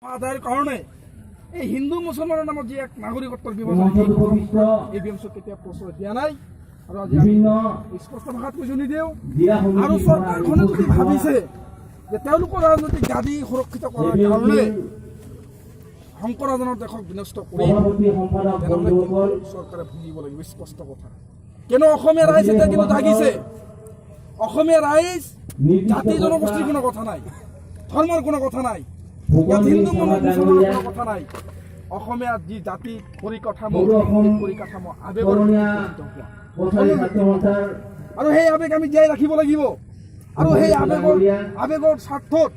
আদায়েৰ কাৰণে এই হিন্দু মুসলমানেৰ নামত যে এক নাগৰিকত্বৰ বিভাজন এই বিমসক কেতিয়া প্ৰশ্ৰয় দিয়া নাই আৰু আজি স্পষ্ট ভাষাত কৈছো নিদিও আৰু চৰকাৰখনে যদি ভাবিছে যে তেওঁলোকৰ ৰাজনৈতিক দাবী সুৰক্ষিত কৰাৰ কাৰণে শংকৰাজনৰ দেশক বিনষ্ট কৰি চৰকাৰে ভুগিব লাগিব স্পষ্ট কথা কিয়নো অসমীয়া ৰাইজ এতিয়া কিন্তু জাগিছে অসমীয়া ৰাইজ জাতি জনগোষ্ঠীৰ কোনো কথা নাই ধৰ্মৰ কোনো কথা নাই ইয়াত হিন্দু মুসলমানৰ কোনো কথা নাই অসমীয়া যি জাতি পৰিকাঠামো আবেগৰ আৰু সেই আবেগ আমি জীয়াই ৰাখিব লাগিব আৰু সেই আবেগৰ স্বাৰ্থত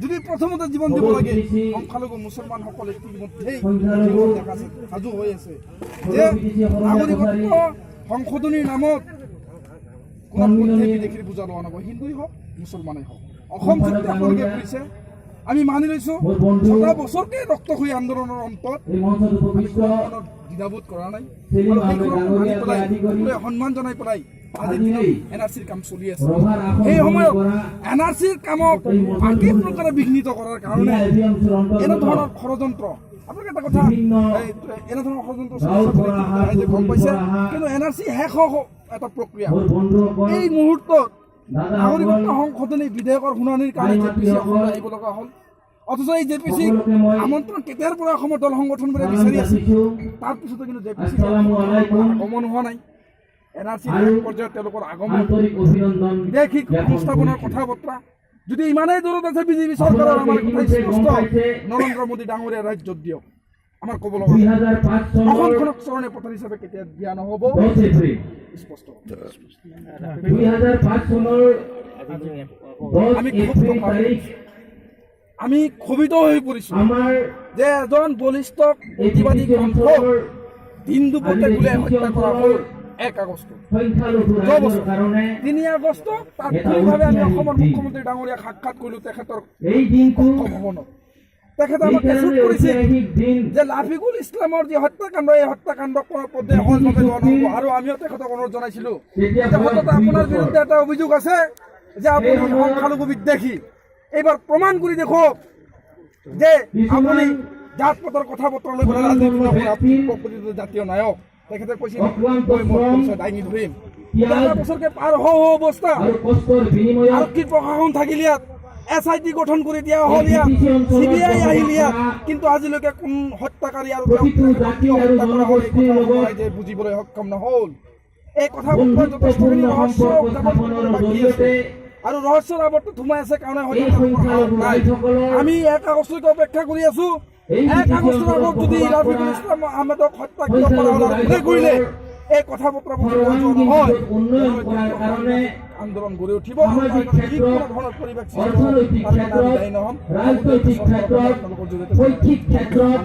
যদি প্ৰথমতে জীৱন দিব লাগে সংখ্যালঘু মুছলমানসকলে ইতিমধ্যেই সাজু হৈ আছে যে নাগৰিকত্ব সংশোধনীৰ নামত কোনো বিদেশীৰ বুজা লোৱা নগৈ হিন্দুই হওক মুছলমানেই হওক অসম যুদ্ধ আপোনালোকে কৰিছে আমি মানি লৈছো ৬ বছৰকে ৰক্তক্ষয়ী আন্দোলনৰ অন্তত দ্বিধাবোধ কৰা নাই সন্মান জনাই পেলাই আজি এনআৰচিৰ কাম চলি আছে এই সময়ত এনআৰচিৰ কামক বাকী প্ৰকাৰে বিঘ্নিত কৰাৰ কাৰণে এনেধৰণৰ ষড়যন্ত্ৰ আপোনালোকে এটা কথা এনেধৰণৰ ষড়যন্ত্ৰ গম পাইছে কিন্তু এনআৰচি শেষ এটা প্ৰক্ৰিয়া এই মুহূৰ্তত নাগৰিকত্ব সংশোধনী বিধেয়কৰ শুনানিৰ কাৰণে জেপিচি অসমলৈ আহিব লগা হ'ল অথচ এই জেপিচি আমন্ত্ৰণ কেতিয়াৰ পৰা অসমৰ দল সংগঠনবোৰে বিচাৰি আছিল তাৰপিছতো কিন্তু জেপিচি আগমন হোৱা নাই এনআৰচি পৰ্যায়ত তেওঁলোকৰ আগমন বিদেশী সংস্থাপনৰ কথা বতৰা যদি ইমানেই দূৰত আছে বিজেপি চৰকাৰৰ আমাৰ কথা স্পষ্ট নৰেন্দ্ৰ মোদী ডাঙৰীয়া ৰাজ্যত দিয়ক আমাৰ ক'ব লগা অসমখনক চৰণে পথাৰ হিচাপে কেতিয়া দিয়া নহ'ব স্পষ্ট 2005 চনৰ আমি ক্ষোভিত হৈ পৰিছো যে এজন বলিষ্ঠ প্ৰতিবাদী কণ্ঠ দিন দুপৰতে গুলিয়াই হত্যা কৰা হ'ল 1 আগষ্ট 3 আগষ্ট তাৎক্ষণিকভাৱে আমি অসমৰ মুখ্যমন্ত্ৰী ডাঙৰীয়াক সাক্ষাৎ কৰিলো তেখেতৰ ভৱনত তেখেতে আমাক এচুট কৰিছে যে লাফিকুল ইছলামৰ যি হত্যাকাণ্ড এই হত্যাকাণ্ড কোনো পৰ্যায়ে সহজভাৱে লোৱা নহ'ব আৰু আমিও তেখেতক অনুৰোধ জনাইছিলো যে সততে আপোনাৰ বিৰুদ্ধে এটা অভিযোগ আছে যে আপুনি সংখ্যালঘু বিদ্বেষী এইবাৰ প্ৰমাণ কৰি দেখুৱাওক যে আপুনি জাত পাতৰ কথা বতৰা লৈ পেলাই ৰাজনীতি নকৰে আপুনি প্ৰকৃত জাতীয় নায়ক তেখেতে কৈছিল মই মোৰ পৰিচয় দাঙি ধৰিম 11 বছৰকে পাৰ হওঁ অৱস্থা আৰক্ষী প্ৰশাসন থাকিল ইয়াত SIT গঠন কৰি দিয়া হ'ল ইয়াত CBI আহিল ইয়াত কিন্তু আজিলৈকে কোন হত্যাকাৰী আৰু হত্যা কৰা হ'ল যে বুজিবলৈ সক্ষম নহ'ল এই কথা যথেষ্টখিনি ৰহস্য বাকী আছে আৰু ৰহস্যৰ আৱৰ্তত সোমাই আছে কাৰণে আমি 1 আগষ্টলৈকে অপেক্ষা কৰি আছো 1 আগষ্টৰ আগত যদি ৰাফিকুল ইছলাম আহমেদক হত্যা কৰা কৰিলে এই কথা বতৰাবোৰ নহয় আন্দোলন গঢ়ি উঠিব পৰিৱেশ ৰাজনৈতিক ক্ষেত্ৰত শৈক্ষিক ক্ষেত্ৰত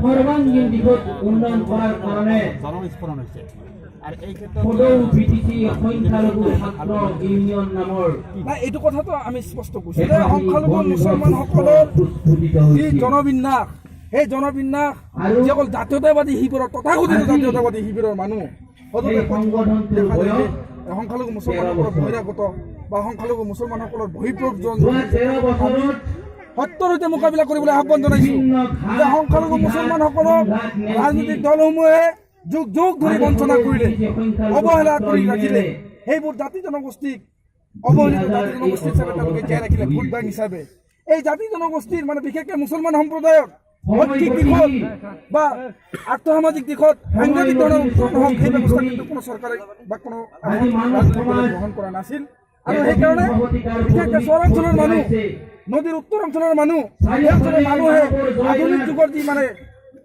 সৰ্বাংগীন দিশত উন্নয়ন কৰাৰ কাৰণে জনস্ফোৰণ হৈছে আৰু এই ক্ষেত্ৰত সংখ্যালঘু ছাত্ৰ ইউনিয়ন নামৰ এইটো কথাটো আমি স্পষ্ট কৈছো যে সংখ্যালঘু মুছলমানসকলৰ যি জনবিন্যাস সেই জনবিন্যাস যিসকল জাতীয়তাবাদী শিবিৰৰ তথাকথিত জাতীয়তাবাদী শিবিৰৰ মানুহ সংখ্যালঘু মুছলমানসকলৰ বহিৰাগত বা সংখ্যালঘু মুছলমানসকলৰ বহিঃপ্ৰব্ৰজন সত্যৰ সৈতে মোকাবিলা কৰিবলৈ আহ্বান জনাইছো যে সংখ্যালঘু মুছলমানসকলক ৰাজনৈতিক দলসমূহে যুগ যুগ ধৰি বঞ্চনা কৰিলে অৱহেলা কৰি ৰাখিলে সেইবোৰ জাতি জনগোষ্ঠীক অৱহেলিত জাতি জনগোষ্ঠী হিচাপে তেওঁলোকে জীয়াই ৰাখিলে ভোট বেংক হিচাপে এই জাতি জনগোষ্ঠীৰ মানে বিশেষকৈ মুছলমান সম্প্ৰদায়ক শৈক্ষিক দিশত বা আৰ্থসামাজিক দিশত সাংঘাতিক ধৰণৰ নহওক সেই ব্যৱস্থা কিন্তু কোনো চৰকাৰে বা কোনো গ্ৰহণ কৰা নাছিল আৰু সেইকাৰণে বিশেষকৈ চৰাঞ্চলৰ মানুহ নদীৰ উত্তৰ অঞ্চলৰ মানুহ মানুহে আধুনিক যুগৰ যি মানে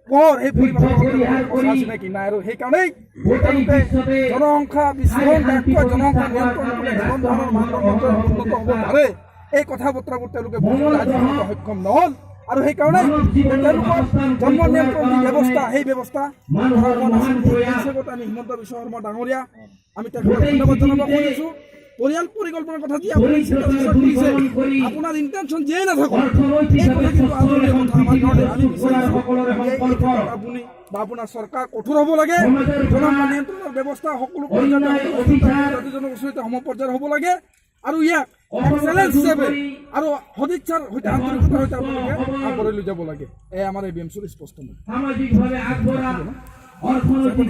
পোহৰ সেই পৰিৱেশৰ চিনাকি নাই আৰু সেইকাৰণেই জনসংখ্যা বিশ্লেষণ জনসংখ্যা নিয়ন্ত্ৰণ কৰিলে জীৱন ধাৰণৰ মানদণ্ড উন্নত হ'ব পাৰে এই কথা বতৰাবোৰ তেওঁলোকে বুজিবলৈ আজি সক্ষম নহ'ল আৰু সেইকাৰণে তেওঁলোকৰ জন্ম নিয়ন্ত্ৰণ যি ব্যৱস্থা সেই ব্যৱস্থা আমি হিমন্ত বিশ্ব শৰ্মা ডাঙৰীয়া আমি তেখেতক ধন্যবাদ জনাব খুজিছোঁ পৰিয়াল পৰিকল্পনাৰ কথা যি আপুনি কৰিছে আপোনাৰ ইণ্টেনশ্যন যিয়েই নাথাকক এই কথা কিন্তু আজৰি কথা আমাৰ কাৰণে আমি বিচাৰিছোঁ আপুনি বা আপোনাৰ চৰকাৰ কঠোৰ হ'ব লাগে জনসংখ্যা নিয়ন্ত্ৰণৰ ব্যৱস্থা সকলো পৰ্যায়ত জাতি জনগোষ্ঠীৰ সম পৰ্যায়ত হ'ব লাগে আৰু ইয়াক চেলেঞ্জ হিচাপে আৰু সদিচ্ছাৰ সৈতে আন্তৰিকতাৰ সৈতে আপোনালোকে আগবঢ়াই লৈ যাব লাগে। এয়া আমাৰ এই BMCৰ স্পষ্ট মত। সামাজিকভাৱে আগবঢ়া অৰ্থনৈতিক